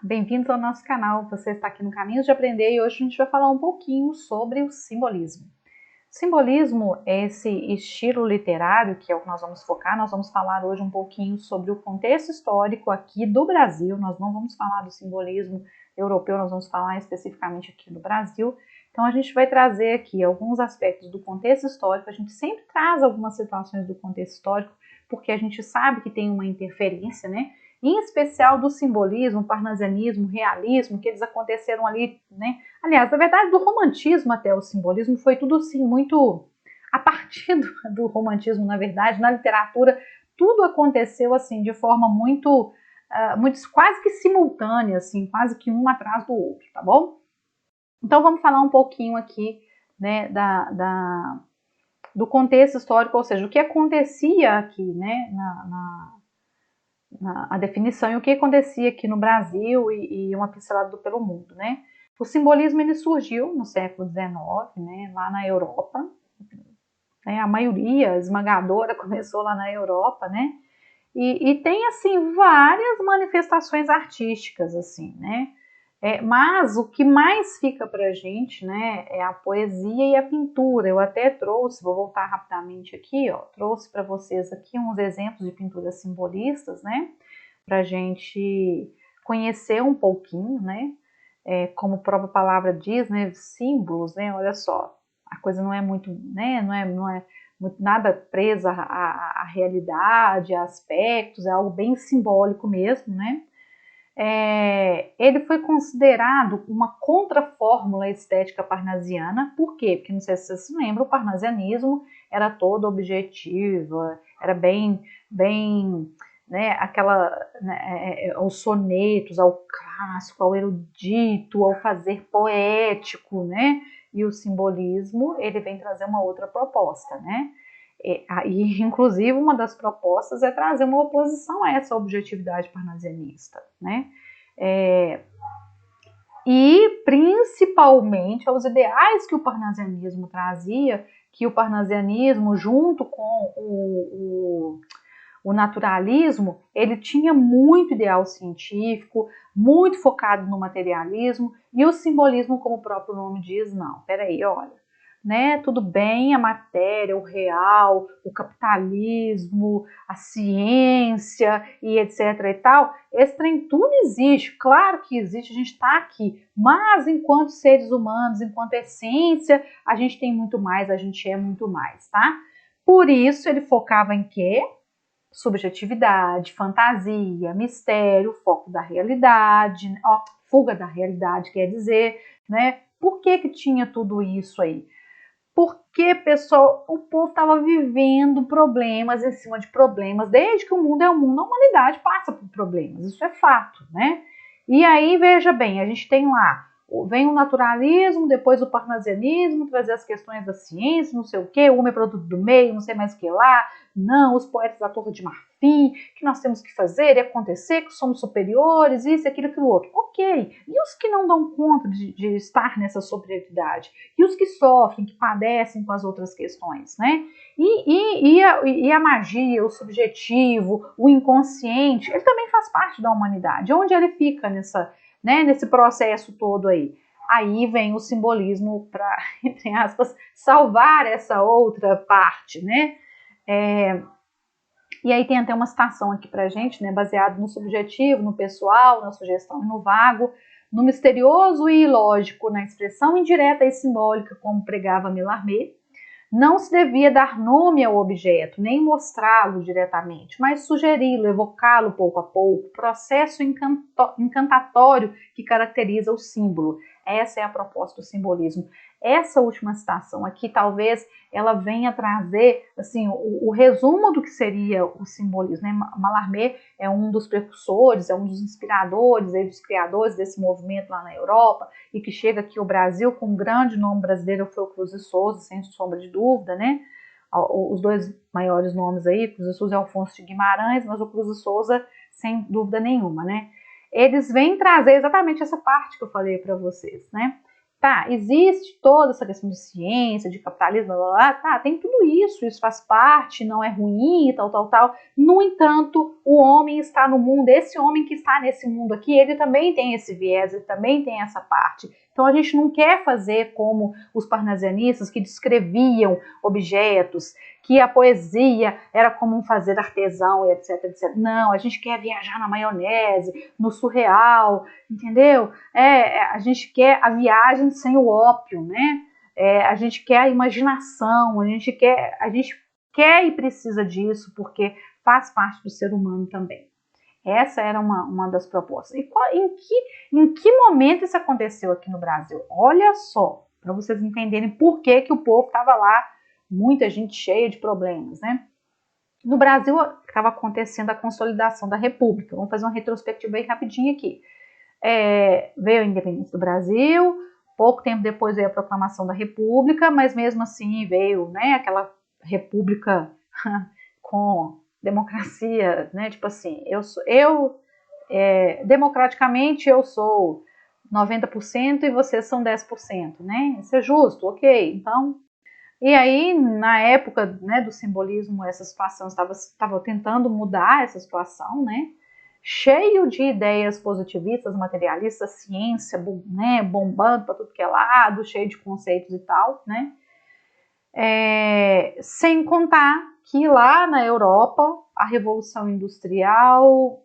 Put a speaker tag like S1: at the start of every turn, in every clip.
S1: bem-vindos ao nosso canal. Você está aqui no Caminhos de Aprender e hoje a gente vai falar um pouquinho sobre o simbolismo. Simbolismo é esse estilo literário que é o que nós vamos focar. Nós vamos falar hoje um pouquinho sobre o contexto histórico aqui do Brasil. Nós não vamos falar do simbolismo europeu, nós vamos falar especificamente aqui do Brasil. Então a gente vai trazer aqui alguns aspectos do contexto histórico. A gente sempre traz algumas situações do contexto histórico porque a gente sabe que tem uma interferência, né? Em especial do simbolismo, parnasianismo, realismo, que eles aconteceram ali, né? Aliás, na verdade, do romantismo até o simbolismo foi tudo assim muito a partir do romantismo, na verdade, na literatura, tudo aconteceu assim de forma muito, quase que simultânea, assim, quase que um atrás do outro, tá bom? Então vamos falar um pouquinho aqui, né, do contexto histórico, ou seja, o que acontecia aqui, né, a definição e o que acontecia aqui no Brasil e uma pincelada pelo mundo, né? O simbolismo ele surgiu no século XIX, né, lá na Europa, né, a maioria esmagadora começou lá na Europa, né? E tem assim várias manifestações artísticas, assim, né? Mas o que mais fica pra gente, né, é a poesia e a pintura. Eu até trouxe, vou voltar rapidamente aqui, ó, trouxe para vocês aqui uns exemplos de pinturas simbolistas, né, pra gente conhecer um pouquinho, né, como a própria palavra diz, né, símbolos, né, olha só, a coisa não é muito, né, não é muito, nada presa à realidade, a aspectos, é algo bem simbólico mesmo, né. Ele foi considerado uma contrafórmula estética parnasiana. Por quê? Porque não sei se vocês se lembram, o parnasianismo era todo objetivo, era bem, né, aos sonetos, ao clássico, ao erudito, ao fazer poético, né? E o simbolismo, ele vem trazer uma outra proposta, né? E, inclusive, uma das propostas é trazer uma oposição a essa objetividade parnasianista, né? E, principalmente, aos ideais que o parnasianismo trazia, que o parnasianismo, junto com o naturalismo, ele tinha muito ideal científico, muito focado no materialismo, e o simbolismo, como o próprio nome diz, não, peraí, olha, né, tudo bem a matéria, o real, o capitalismo, a ciência e etc e tal, esse trem tudo existe, claro que existe, a gente está aqui, mas enquanto seres humanos, enquanto essência, a gente tem muito mais, a gente é muito mais, tá? Por isso ele focava em quê? Subjetividade, fantasia, mistério, foco da realidade, fuga da realidade, quer dizer, né? Por que tinha tudo isso aí? Porque, pessoal, o povo estava vivendo problemas em cima de problemas, desde que o mundo é o mundo, a humanidade passa por problemas, isso é fato, né? E aí, veja bem, a gente tem lá, vem o naturalismo, depois o parnasianismo, trazer as questões da ciência, não sei o que, o homem é produto do meio, não sei mais o que lá, não, os poetas da Torre de Marfim, que nós temos que fazer e acontecer, que somos superiores, isso, aquilo, aquilo outro. Ok, e os que não dão conta de estar nessa superioridade? E os que sofrem, que padecem com as outras questões, né? E a magia, o subjetivo, o inconsciente, ele também faz parte da humanidade. Onde ele fica nesse processo todo aí? Aí vem o simbolismo para, entre aspas, salvar essa outra parte, né? E aí tem até uma citação aqui pra gente, né, baseado no subjetivo, no pessoal, na sugestão e no vago, no misterioso e ilógico, na expressão indireta e simbólica, como pregava Mallarmé. Não se devia dar nome ao objeto, nem mostrá-lo diretamente, mas sugeri-lo, evocá-lo pouco a pouco, processo encantatório que caracteriza o símbolo. Essa é a proposta do simbolismo. Essa última citação aqui, talvez, ela venha trazer assim, o resumo do que seria o simbolismo, né? Mallarmé é um dos precursores, é um dos inspiradores, dos criadores desse movimento lá na Europa, e que chega aqui ao Brasil com um grande nome brasileiro, foi o Cruz de Souza, sem sombra de dúvida, né? Os dois maiores nomes aí, Cruz de Souza e Alfonso de Guimarães, mas o Cruz de Souza, sem dúvida nenhuma, né? Eles vêm trazer exatamente essa parte que eu falei para vocês, né? Tá, existe toda essa questão de ciência, de capitalismo, blá, blá, blá, tá, tem tudo isso faz parte, não é ruim, tal. No entanto, o homem está no mundo, esse homem que está nesse mundo aqui, ele também tem esse viés, ele também tem essa parte. Então a gente não quer fazer como os parnasianistas que descreviam objetos, que a poesia era como um fazer artesão, etc, etc. Não, a gente quer viajar na maionese, no surreal, entendeu? A gente quer a viagem sem o ópio, né? A gente quer a imaginação, a gente quer e precisa disso, porque faz parte do ser humano também. Essa era uma das propostas. E em que momento isso aconteceu aqui no Brasil? Olha só, para vocês entenderem por que o povo estava lá, muita gente cheia de problemas, né? No Brasil estava acontecendo a consolidação da República. Vamos fazer uma retrospectiva bem rapidinho aqui. Veio a independência do Brasil, pouco tempo depois veio a proclamação da República, mas mesmo assim veio, né, aquela República com democracia, né, tipo assim, democraticamente eu sou 90% e vocês são 10%, né, isso é justo, ok, então, e aí na época, né, do simbolismo, essa situação estava tentando mudar essa situação, né, cheio de ideias positivistas, materialistas, ciência, né, bombando para tudo que é lado, cheio de conceitos e tal, né, sem contar que lá na Europa, a Revolução Industrial,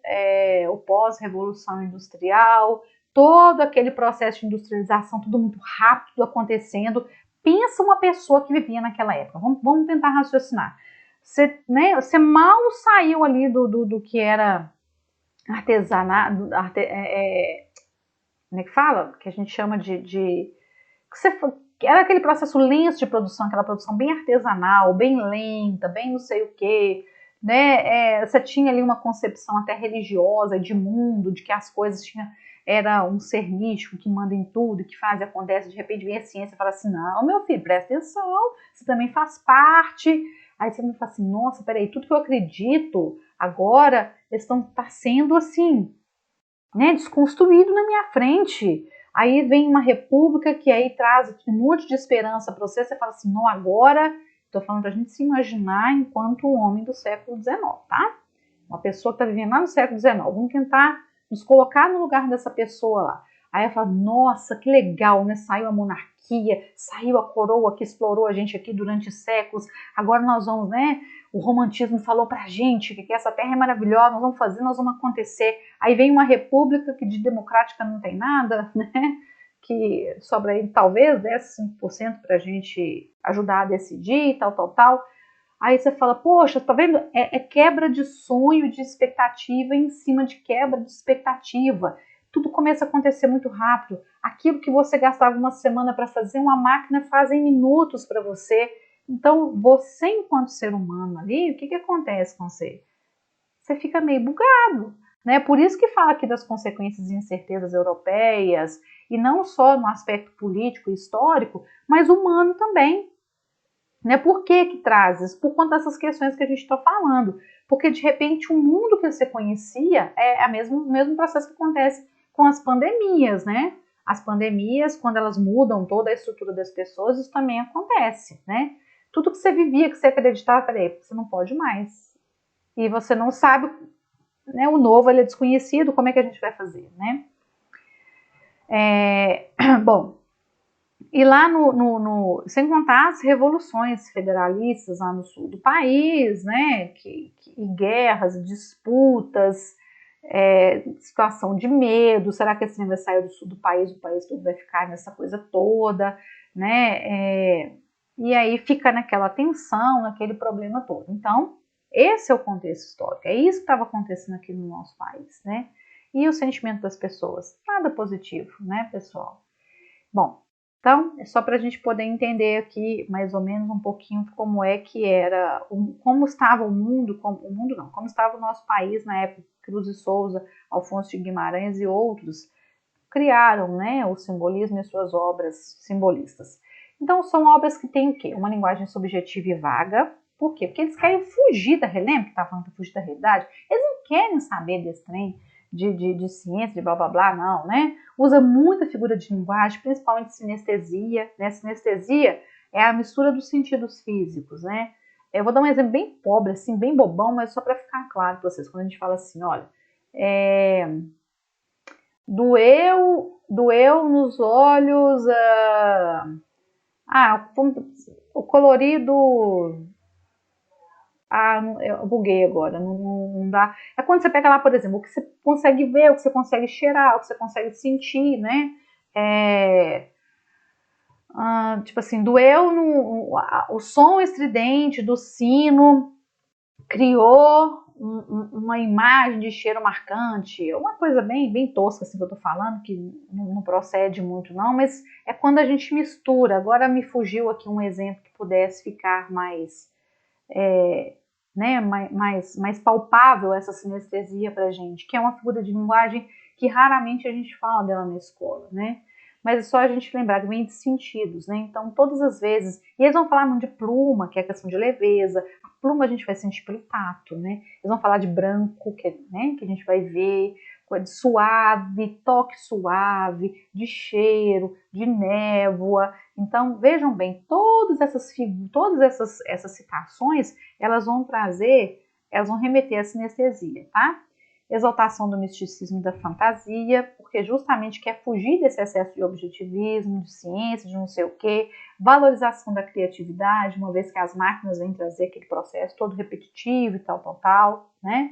S1: o pós-Revolução Industrial, todo aquele processo de industrialização, tudo muito rápido acontecendo. Pensa uma pessoa que vivia naquela época. Vamos tentar raciocinar. Você mal saiu ali do que era artesanato, como é que fala? Que a gente chama era aquele processo lento de produção, aquela produção bem artesanal, bem lenta, bem não sei o quê, né? Você tinha ali uma concepção até religiosa de mundo, de que as coisas era um ser místico que manda em tudo, que faz e acontece, de repente vem a ciência e fala assim, não, meu filho, presta atenção, você também faz parte. Aí você me fala assim, nossa, peraí, tudo que eu acredito agora está sendo assim, né, desconstruído na minha frente. Aí vem uma república que aí traz um monte de esperança para você fala assim, não, agora, estou falando para a gente se imaginar enquanto um homem do século XIX, tá? Uma pessoa que está vivendo lá no século XIX, vamos tentar nos colocar no lugar dessa pessoa lá. Aí eu falo, nossa, que legal, né? Saiu a monarquia, saiu a coroa que explorou a gente aqui durante séculos, agora nós vamos, né? O romantismo falou pra gente que essa terra é maravilhosa, nós vamos fazer, nós vamos acontecer. Aí vem uma república que de democrática não tem nada, né? Que sobra aí talvez 10-5% pra gente ajudar a decidir, tal. Aí você fala, poxa, tá vendo? É quebra de sonho, de expectativa em cima de quebra de expectativa. Tudo começa a acontecer muito rápido. Aquilo que você gastava uma semana para fazer, uma máquina faz em minutos para você. Então, você, enquanto ser humano ali, o que acontece com você? Você fica meio bugado, né? Por isso que fala aqui das consequências de incertezas europeias, e não só no aspecto político e histórico, mas humano também. Né? Por que traz isso? Por conta dessas questões que a gente está falando. Porque, de repente, o mundo que você conhecia é o mesmo processo que acontece com as pandemias, né? As pandemias, quando elas mudam toda a estrutura das pessoas, isso também acontece, né? Tudo que você vivia, que você acreditava, peraí, você não pode mais. E você não sabe, né? O novo, ele é desconhecido, como é que a gente vai fazer, né? Bom, e lá sem contar as revoluções federalistas lá no sul do país, né, e guerras, disputas, situação de medo, será que esse trem vai sair do sul do país, o país todo vai ficar nessa coisa toda, né, e aí fica naquela tensão, naquele problema todo. Então, esse é o contexto histórico, é isso que estava acontecendo aqui no nosso país, né, e o sentimento das pessoas, nada positivo, né, pessoal? Bom, então, é só para a gente poder entender aqui mais ou menos um pouquinho como é que era, como estava o mundo, como estava o nosso país na época que Cruz de Souza, Alfonso de Guimarães e outros criaram, né, o simbolismo e suas obras simbolistas. Então, são obras que têm o quê? Uma linguagem subjetiva e vaga. Por quê? Porque eles querem fugir lembra que estava falando de fugir da realidade? Eles não querem saber desse trem de ciência, de blá blá blá, não, né? Usa muita figura de linguagem, principalmente sinestesia, né? Sinestesia é a mistura dos sentidos físicos, né? Eu vou dar um exemplo bem pobre, assim, bem bobão, mas só para ficar claro para vocês. Quando a gente fala assim, olha, doeu nos olhos, o colorido. Eu buguei agora, não dá. É quando você pega lá, por exemplo, o que você consegue ver, o que você consegue cheirar, o que você consegue sentir, né? Tipo assim, doeu o som estridente do sino criou uma imagem de cheiro marcante, uma coisa bem tosca assim que eu tô falando, que não procede muito não, mas é quando a gente mistura. Agora me fugiu aqui um exemplo que pudesse ficar mais, né, mais palpável essa sinestesia pra gente, que é uma figura de linguagem que raramente a gente fala dela na escola, né? Mas é só a gente lembrar que vem de sentidos, né? Então, todas as vezes, e eles vão falar muito de pluma, que é a questão de leveza. A pluma a gente vai sentir pelo tato, né? Eles vão falar de branco, né, que a gente vai ver, de suave, toque suave, de cheiro, de névoa. Então, vejam bem, todas essas citações, elas vão remeter à sinestesia, tá? Exaltação do misticismo e da fantasia, porque justamente quer fugir desse excesso de objetivismo, de ciência, de não sei o quê, valorização da criatividade, uma vez que as máquinas vêm trazer aquele processo todo repetitivo e tal, né?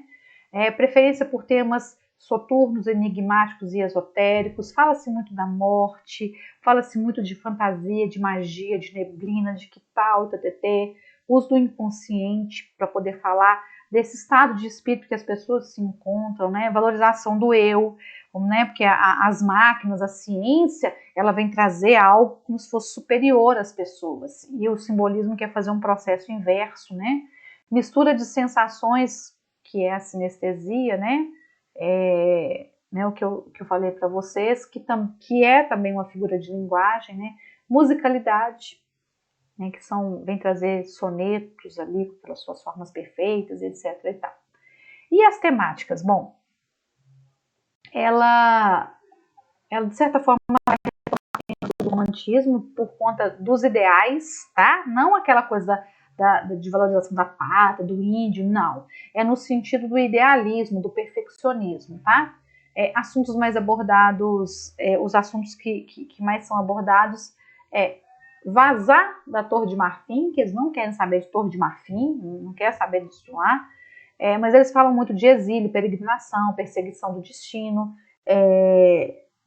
S1: Preferência por temas soturnos, enigmáticos e esotéricos, fala-se muito da morte, fala-se muito de fantasia, de magia, de neblina, de que tal, ttt, uso do inconsciente para poder falar desse estado de espírito que as pessoas se encontram, né? Valorização do eu, né? Porque as máquinas, a ciência, ela vem trazer algo como se fosse superior às pessoas, e o simbolismo quer fazer um processo inverso, né? Mistura de sensações, que é a sinestesia, né? O que eu falei para vocês, que é também uma figura de linguagem, né? Musicalidade, né, que vem trazer sonetos ali pelas suas formas perfeitas, etc. E tal. E as temáticas? Bom, ela de certa forma do romantismo por conta dos ideais, tá? Não aquela coisa de valorização da pátria, do índio, não. É no sentido do idealismo, do perfeccionismo, tá? Assuntos mais abordados, os assuntos que mais são abordados vazar da Torre de Marfim, que eles não querem saber de Torre de Marfim, não querem saber disso lá, mas eles falam muito de exílio, peregrinação, perseguição do destino.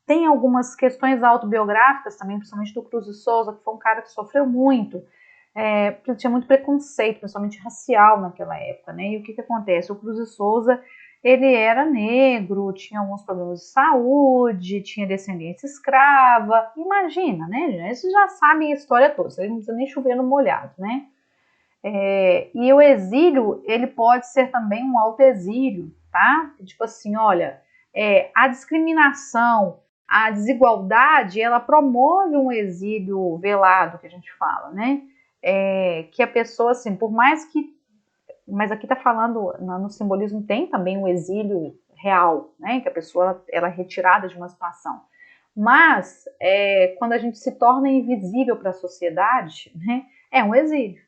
S1: Tem algumas questões autobiográficas também, principalmente do Cruz de Souza, que foi um cara que sofreu muito, porque tinha muito preconceito, principalmente racial naquela época, né? E o que acontece? O Cruz de Souza, ele era negro, tinha alguns problemas de saúde, tinha descendência escrava, imagina, né? Vocês já sabem a história toda, vocês não precisam nem chover no molhado, né? E o exílio, ele pode ser também um autoexílio, tá? Tipo assim, olha, a discriminação, a desigualdade, ela promove um exílio velado, que a gente fala, né? Que a pessoa, assim, por mais que... Mas aqui tá falando, no simbolismo tem também um exílio real, né? Que a pessoa ela é retirada de uma situação. Mas, quando a gente se torna invisível para a sociedade, né? É um exílio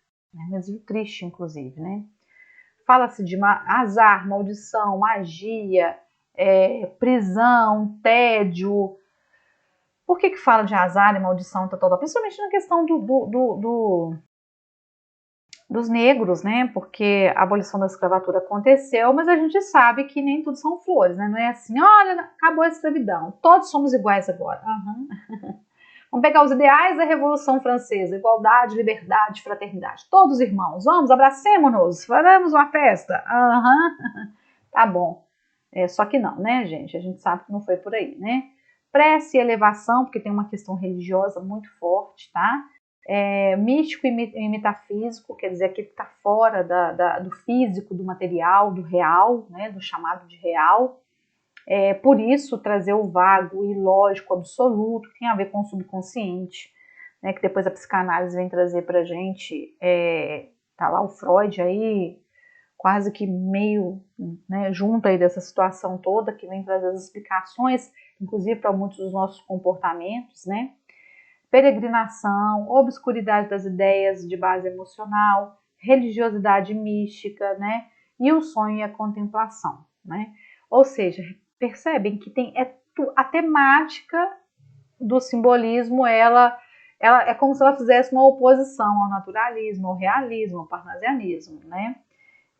S1: triste, inclusive, né? Fala-se de azar, maldição, magia, prisão, tédio. Por que fala de azar e maldição, tal? Principalmente na questão dos negros, né? Porque a abolição da escravatura aconteceu, mas a gente sabe que nem tudo são flores, né? Não é assim, olha, acabou a escravidão, todos somos iguais agora. Vamos pegar os ideais da Revolução Francesa: igualdade, liberdade, fraternidade. Todos irmãos, vamos, abracemos-nos, faremos uma festa. Tá bom. Só que não, né, gente? A gente sabe que não foi por aí, né? Prece e elevação, porque tem uma questão religiosa muito forte, tá? Místico e metafísico, quer dizer, aquele que está fora do físico, do material, do real, né? Do chamado de real. Por isso, trazer o vago, o ilógico, o absoluto, que tem a ver com o subconsciente, né, que depois a psicanálise vem trazer pra gente. Tá lá o Freud aí, quase que meio, né, junto aí dessa situação toda, que vem trazer as explicações, inclusive para muitos dos nossos comportamentos, né? Peregrinação, obscuridade das ideias de base emocional, religiosidade mística, né? E o sonho e a contemplação, né? Ou seja, percebem que tem a temática do simbolismo, ela é como se ela fizesse uma oposição ao naturalismo, ao realismo, ao parnasianismo, né?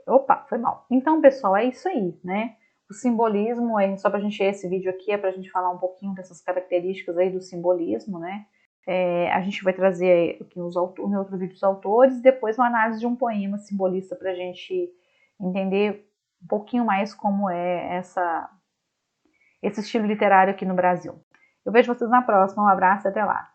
S1: Opa, foi mal. Então, pessoal, é isso aí, né? O simbolismo, só pra gente esse vídeo aqui, é pra gente falar um pouquinho dessas características aí do simbolismo, né? A gente vai trazer aqui no outro vídeo os autores, depois uma análise de um poema simbolista pra gente entender um pouquinho mais como é esse estilo literário aqui no Brasil. Eu vejo vocês na próxima, um abraço e até lá.